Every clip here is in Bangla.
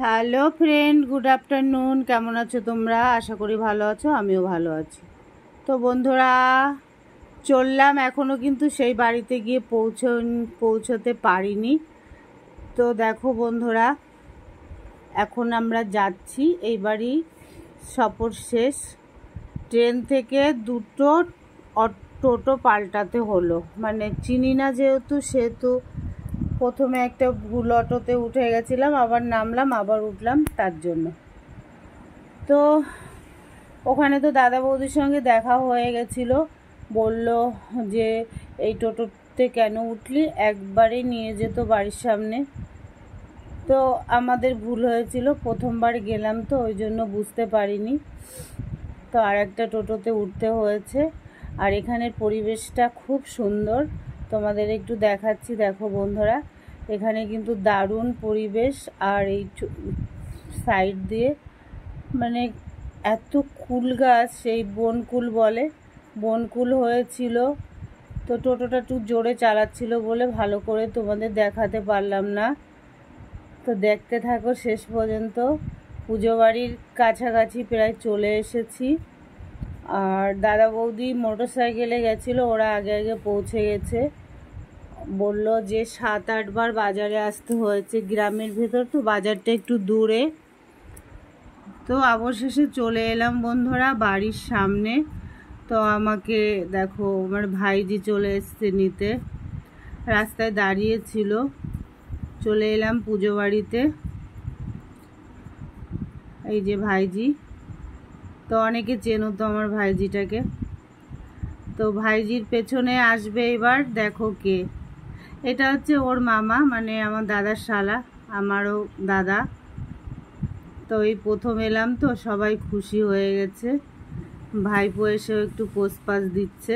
Hello friend, good afternoon. কেমন আছো তোমরা? আশা করি ভালো আছো, আমিও ভালো আছি। তো বন্ধুরা, চললাম, এখনও কিন্তু সেই বাড়িতে গিয়ে পৌঁছতে পারিনি। তো দেখো বন্ধুরা, এখন আমরা যাচ্ছি, এই বাড়ি সফর শেষ। ট্রেন থেকে দুটো টোটো পাল্টাতে হলো, মানে চিনি না সেহেতু প্রথমে একটা ভুল অটোতে উঠে গেছিলাম, আবার নামলাম, আবার উঠলাম, তার জন্য। তো ওখানে তো দাদা বৌদির সঙ্গে দেখা হয়ে গেছিলো, বলল যে এই টোটোতে কেন উঠলি, একবারে নিয়ে যেত বাড়ির সামনে। তো আমাদের ভুল হয়েছিল, প্রথমবার গেলাম তো ওই জন্য বুঝতে পারিনি, তো আর একটা টোটোতে উঠতে হয়েছে। আর এখানের পরিবেশটা খুব সুন্দর, তোমাদের একটু দেখাচ্ছি। দেখো বন্ধুরা, এখানে কিন্তু দারুণ পরিবেশ। আর এই সাইড দিয়ে মানে এত কুল গাছ, সেই বনকুল বলে, বনকুল হয়েছিল। তো টোটোটা একটু জোরে চালাচ্ছিল বলে ভালো করে তোমাদের দেখাতে পারলাম না। তো দেখতে থাকো শেষ পর্যন্ত। পুজো বাড়ির কাছাকাছি প্রায় চলে এসেছি। আর দাদা বৌদি মোটর সাইকেলে গেছিলো, ওরা আগে আগে পৌঁছে গেছে। বলল যে 7-8 বার বাজারে আসতে হয়েছে, গ্রামের ভেতর তো বাজারটা একটু দূরে। তো অবশেষে চলে এলাম বন্ধুরা বাড়ির সামনে। তো আমাকে দেখো, আমার ভাইজি চলে এসছে নিতে, রাস্তায় দাঁড়িয়েছিল। চলে এলাম পুজো বাড়িতে, এই যে ভাইজি। তো অনেকে চেনো তো আমার ভাইজিটাকে। তো ভাইজির পেছনে আসবে এবার, দেখো কে। এটা হচ্ছে ওর মামা, মানে আমার দাদার শালা, আমারও দাদা। তো এই প্রথম এলাম, তো সবাই খুশি হয়ে গেছে। ভাইপো এসেও একটু পোষপাস দিচ্ছে।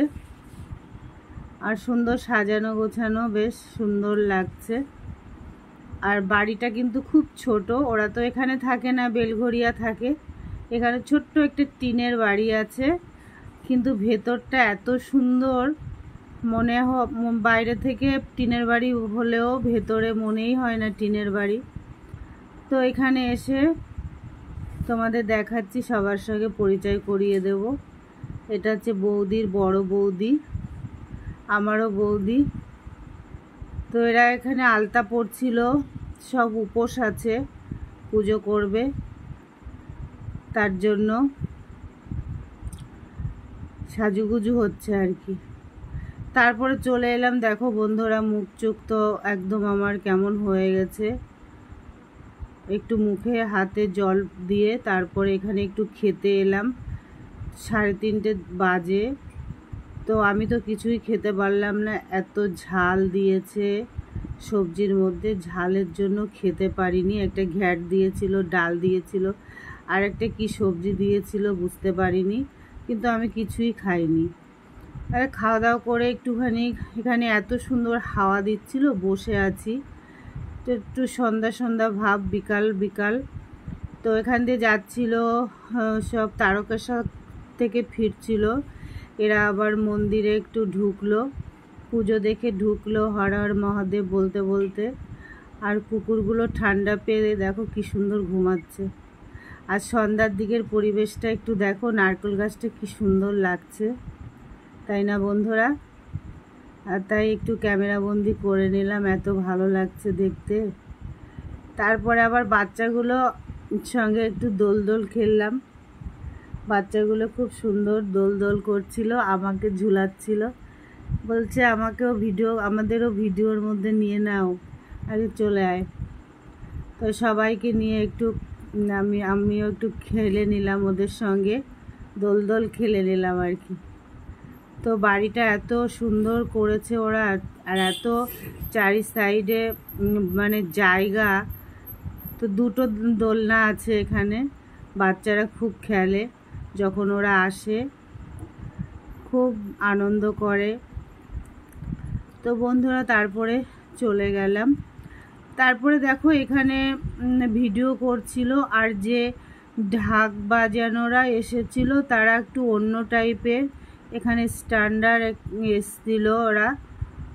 আর সুন্দর সাজানো গোছানো, বেশ সুন্দর লাগছে। আর বাড়িটা কিন্তু খুব ছোট, ওরা তো এখানে থাকে না, বেলঘরিয়া থাকে। এখানে ছোট্ট একটা টিনের বাড়ি আছে, কিন্তু ভেতরটা এত সুন্দর, বাইরে থেকে টিনের বাড়ি হলেও ভেতরে মনেই হয় না টিনের বাড়ি। তো এখানে এসে তোমাদের দেখাচ্ছি, সবার সঙ্গে পরিচয় করিয়ে দেব। এটা হচ্ছে বৌদির বড় বৌদি, আমারও বৌদি। তো এরা এখানে আলতা পড়ছিল, সব উপোস আছে, পুজো করবে, তার জন্য সাজুগুজু হচ্ছে আর কি। তারপরে চলে এলাম, দেখো বন্ধুরা, মুখ চোখ তো একদম আমার কেমন হয়ে গেছে। একটু মুখে হাতে জল দিয়ে তারপরে এখানে একটু খেতে এলাম। 3:30 বাজে। তো আমি তো কিছুই খেতে পারলাম না, এত ঝাল দিয়েছে সবজির মধ্যে, ঝালের জন্য খেতে পারিনি। একটা ঘ্যাট দিয়েছিল, ডাল দিয়েছিল, আর একটা কি সবজি দিয়েছিল বুঝতে পারিনি, কিন্তু আমি কিছুই খাইনি। আরে খাওয়া দাওয়া করে একটুখানি, এখানে এত সুন্দর হাওয়া দিচ্ছিল, বসে আছি। তো একটু সন্ধ্যা সন্ধ্যা ভাব, বিকাল বিকাল। তো এখান দিয়ে যাচ্ছিল সব তারকেশ্বর থেকে ফিরছিল, এরা আবার মন্দিরে একটু ঢুকলো, পুজো দেখে ঢুকলো, হর হর মহাদেব বলতে বলতে। আর কুকুরগুলো ঠান্ডা পেয়ে দেখো কি সুন্দর ঘুমাচ্ছে। আর সন্ধ্যার দিকের পরিবেশটা একটু দেখো, নারকেল গাছটা কি সুন্দর লাগছে, তাই না বন্ধুরা? আর তাই একটু ক্যামেরা বন্দি করে নিলাম, এত ভালো লাগছে দেখতে। তারপরে আবার বাচ্চাগুলো সঙ্গে একটু দোল দোল খেললাম। বাচ্চাগুলো খুব সুন্দর দোল দোল করছিল, আমাকে ঝুলাচ্ছিল, বলছে আমাদেরও ভিডিওর মধ্যে নিয়ে নাও, আরে চলে আয়। তো সবাইকে নিয়ে একটু আমিও একটু খেলে নিলাম ওদের সঙ্গে, দোল দোল খেলে নিলাম আর কি। তো বাড়িটা এত সুন্দর করেছে ওরা, আর এত চারি সাইডে মানে জায়গা। তো দুটো দোলনা আছে এখানে, বাচ্চারা খুব খেলে, যখন ওরা আসে খুব আনন্দ করে। তো বন্ধুরা, তারপরে চলে গেলাম। তারপরে দেখো এখানে ভিডিও করছিল, আর যে ঢাক বাজানোরা এসেছিল তারা একটু অন্য টাইপের, এখানে স্ট্যান্ডার্ড এসছিল ওরা,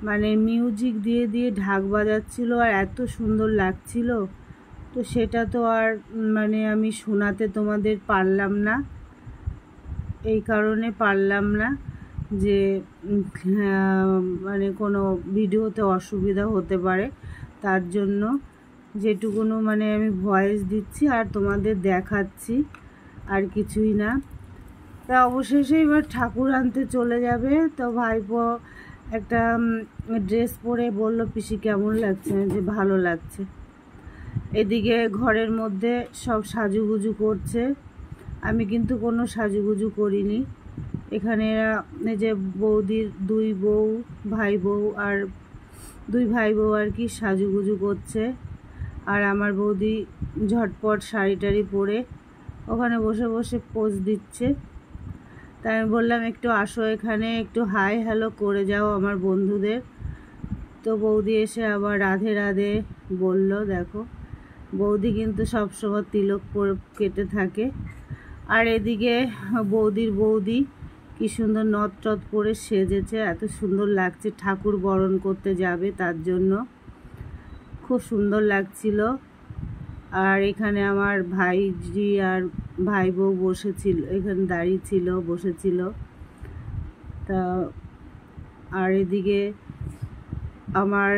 মানে মিউজিক দিয়ে দিয়ে ঢাক বাজাচ্ছিল, আর এত সুন্দর লাগছিল। তো সেটা তো আর মানে আমি শোনাতে তোমাদের পারলাম না, এই কারণে পারলাম না যে মানে কোনো ভিডিওতে অসুবিধা হতে পারে, তার জন্য যেটুকুনো মানে আমি ভয়েস দিচ্ছি আর তোমাদের দেখাচ্ছি, আর কিছুই না। তা অবশেষে এবার ঠাকুর আনতে চলে যাবে। তো ভাইপো একটা ড্রেস পরে বলল, পিসি কেমন লাগছে, যে ভালো লাগছে। এদিকে ঘরের মধ্যে সব সাজুগুজু করছে, আমি কিন্তু কোনো সাজুগুজু করিনি। এখানে এই যে বৌদির দুই ভাই বউ আর কি সাজুগুজু করছে, আর আমার বৌদি ঝটপট শাড়ি টাড়ি পরে ওখানে বসে বসে পোজ দিচ্ছে। তাই আমি বললাম একটু আসো এখানে, একটু হাই হ্যালো করে যাও আমার বন্ধুদের। তো বৌদি এসে আবার রাধে রাধে বলল। দেখো বৌদি কিন্তু সবসময় তিলক কেটে থাকে। আর এদিকে বৌদি কি সুন্দর নথ টথ পরে সেজেছে, এত সুন্দর লাগছে, ঠাকুর বরণ করতে যাবে তার জন্য খুব সুন্দর লাগছিল। আর এখানে আমার ভাইজি আর ভাই বউ বসেছিল, এখানে দাঁড়িয়ে ছিল, বসেছিল। তা আর এদিকে আমার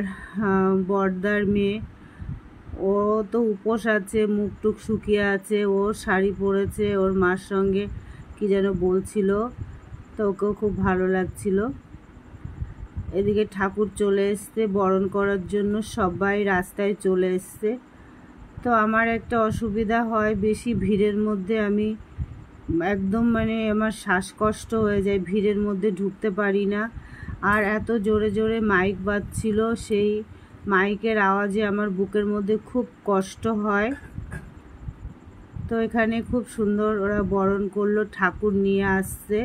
বড়দার মেয়ে, ও তো উপোস আছে, মুখ টুক শুকিয়ে আছে, ও শাড়ি পরেছে, ওর মার সঙ্গে কি যেন বলছিল, তো ওকেও খুব ভালো লাগছিল। এদিকে ঠাকুর চলে এসছে বরণ করার জন্য, সবাই রাস্তায় চলে এসছে। তো আমার একটা অসুবিধা হয়, বেশি ভিড়ের মধ্যে আমি একদম মানে আমার শ্বাসকষ্ট হয়ে যায়, ভিড়ের মধ্যে ঢুকতে পারি না। আর এত জোরে জোরে মাইক বাজছিল, সেই মাইকের আওয়াজে আমার বুকের মধ্যে খুব কষ্ট হয়। তো এখানে খুব সুন্দর ওরা বরণ করলো, ঠাকুর নিয়ে আসছে।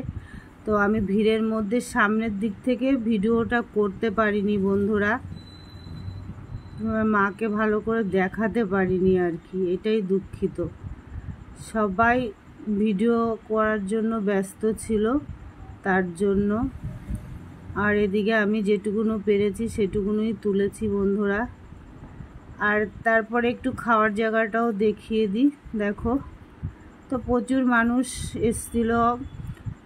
তো আমি ভিড়ের মধ্যে সামনের দিক থেকে ভিডিওটা করতে পারিনি বন্ধুরা, মাকে ভালো করে দেখাতে পারিনি আর কি, এটাই দুঃখিত। সবাই ভিডিও করার জন্য ব্যস্ত ছিল তার জন্য। আর এদিকে আমি যেটুকুনো পেরেছি সেটুকুনোই তুলেছি বন্ধুরা। আর তারপরে একটু খাওয়ার জায়গাটাও দেখিয়ে দিই। দেখো তো প্রচুর মানুষ এসছিল,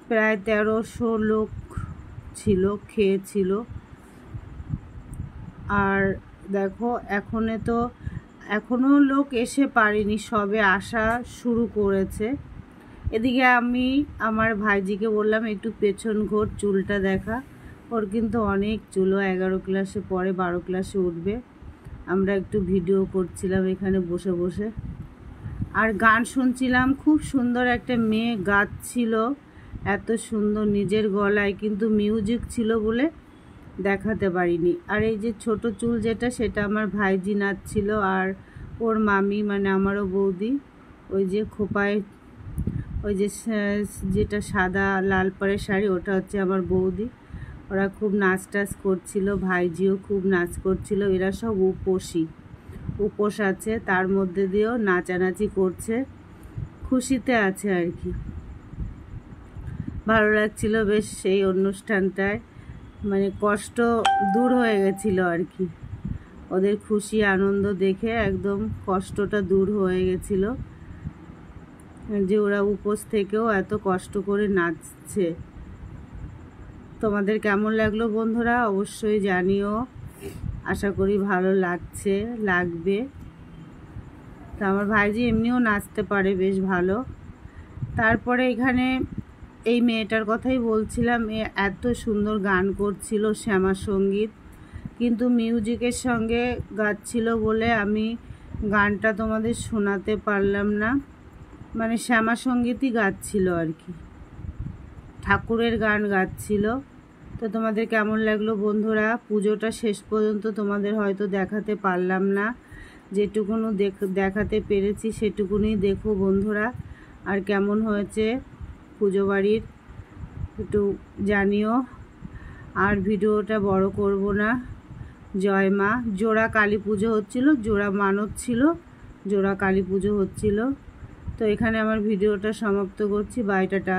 প্রায় 1300 লোক ছিল, খেয়েছিল। আর দেখো এখনও লোক এসে পারেনি, সবে আসা শুরু করেছে। এদিকে আমি আমার ভাইজিকে বললাম একটু পেছন ঘোর, চুলটা দেখা। ওর কিন্তু অনেক চুল, 11 ক্লাসে পরে, 12 ক্লাসে উঠবে। আমরা একটু ভিডিও করছিলাম এখানে বসে বসে, আর গান শুনছিলাম। খুব সুন্দর একটা মেয়ে গাচ্ছিল, এত সুন্দর নিজের গলায়, কিন্তু মিউজিক ছিল বলে দেখাতে পারিনি। আর এই যে ছোট চুল যেটা, সেটা আমার ভাইজি নাচছিল, আর ওর মামি মানে আমারও বৌদি, ওই যে খোপায় ওই যে যেটা সাদা লাল পাড়ের শাড়ি, ওটা হচ্ছে আমার বৌদি। ওরা খুব নাচ টাচ করছিল, ভাইজিও খুব নাচ করছিল। এরা সব উপোস আছে, তার মধ্যে দিয়েও নাচানাচি করছে, খুশিতে আছে আর কি। ভালো লাগছিল বেশ সেই অনুষ্ঠানটায়, মানে কষ্ট দূর হয়ে গেছিল আর কি। ওদের খুশি আনন্দ দেখে একদম কষ্টটা দূর হয়ে গেছিল, যে ওরা উপোস থেকেও এত কষ্ট করে নাচছে। তোমাদের কেমন লাগলো বন্ধুরা অবশ্যই জানিও, আশা করি ভালো লাগবে। তা আমার ভাইজি এমনিও নাচতে পারে বেশ ভালো। তারপরে এখানে এই মেয়েটার কথাই বলছিলাম, এত সুন্দর গান করছিল শ্যামা সঙ্গীত, কিন্তু মিউজিকের সঙ্গে গাচ্ছিল বলে আমি গানটা তোমাদের শোনাতে পারলাম না। মানে শ্যামা সঙ্গীতই গাচ্ছিল আর কি, ঠাকুরের গান গাচ্ছিল। তো তোমাদের কেমন লাগলো বন্ধুরা? পুজোটা শেষ পর্যন্ত তোমাদের হয়তো দেখাতে পারলাম না, যেটুকুনো দেখাতে পেরেছি সেটুকুনি দেখো বন্ধুরা। আর কেমন হয়েছে পুজো বাড়ির একটু জানিও। আর ভিডিওটা বড় করব না। জয় মা। জোড়া কালী পুজো হচ্ছিল, জোড়া মানত ছিল, জোড়া কালী পুজো হচ্ছিল। তো এখানে আমার ভিডিওটা সমাপ্ত করছি। Bye, tata.